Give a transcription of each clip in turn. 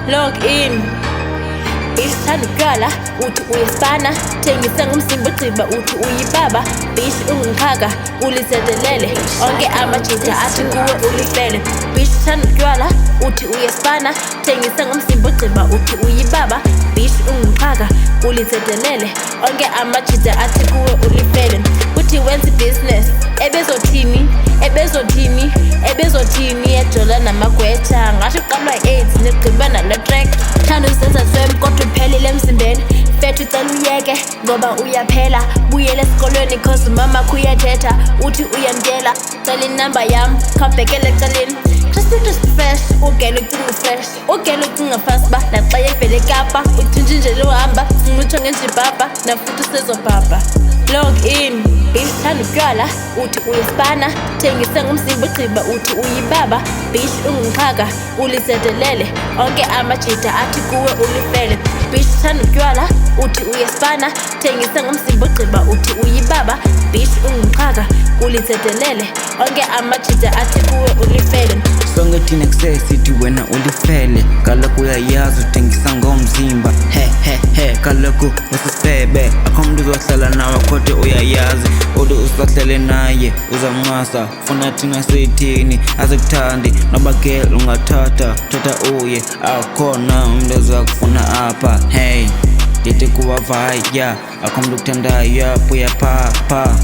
Log in. Isithanda utshwala uthi uyisipana, thengisa ngomzimba ogqiba uthi uyibaba. Bitch ungumkhaka ulisedelele, onke amajita athi kuwe ulifele. Bitch thanda utshwala uthi uyisipana, thengisa ngomzimba ogqiba uthi uyibaba. Bitch ungumkhaka ulisedelele, onke amajita athi kuwe ulifele. Uthi wenza business ebezothini ejola namagwetha, ngasho uqalwa i-AIDS negqiba nale track. Thanda usenza swem kodwa uphelile emzimbeni, fethu ucela uyeke ngoba uyaphela. Buyela esikolweni cause umamakho uyathetha, uthi uyamkela. Cela inamba yam khawubhekele ecaleni. Just fresh, ugele ucinga fresh, ugele ucinga fast ba naxa yevele eKapa. Uthuntshe nje lohamba uncutho ngenjibhabha nafuthi usezobhabha. Log in. Isithanda utshwala uthi uyisipana, thengisa ngomzimba ogqiba uthi uyibaba. Bitch ungumkhaka ulisedelele, onke amajita athi kuwe ulifele. Bitch thanda utshwala uthi uyisipana, thengisa ngomzimba ogqiba uthi uyibaba. Bitch ungumkhaka ulisedelele, onke amajita athi kuwe ulifele. Sonke thina kusesithi wena ulifele, kaloku uyayazi uthengisa ngomzimba. He kaloku usisebe, akho mntu uzohlala nawe kodwa uyayazi. Uthi usahlele naye uzamnqasa, funa thina sithini azikuthandi. Noba ke ungathatha uye, akhona umntu ozakufuna apha. Hey ndithi kuba vaya, akho mntu ukuthandayo apho uyaphapha.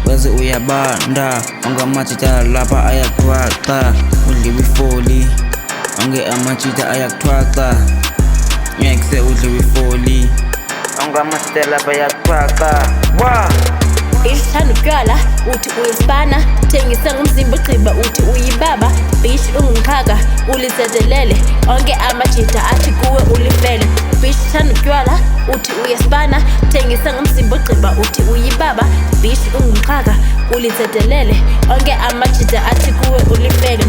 Wezi uyabanda, onke amajita lapha ayakuthwaxa. Udliwe ifoli, onke amajita ayakuthwaxa. Ngekse udliwe ifoli, onke amajita lapha ayakuthwaxa. Isithanda utshwala uthi uyisipana, thengisa ngomzimba ogqiba uthi uyibaba. Bitch ungumkhaka ulisedelele, onke amajita athi kuwe ulifele. Bitch thanda utshwala uthi uyisipana, thengisa ngomzimba ogqiba uthi uyibaba. Bitch ungumkhaka ulisedelele, onke amajita athi kuwe ulifele.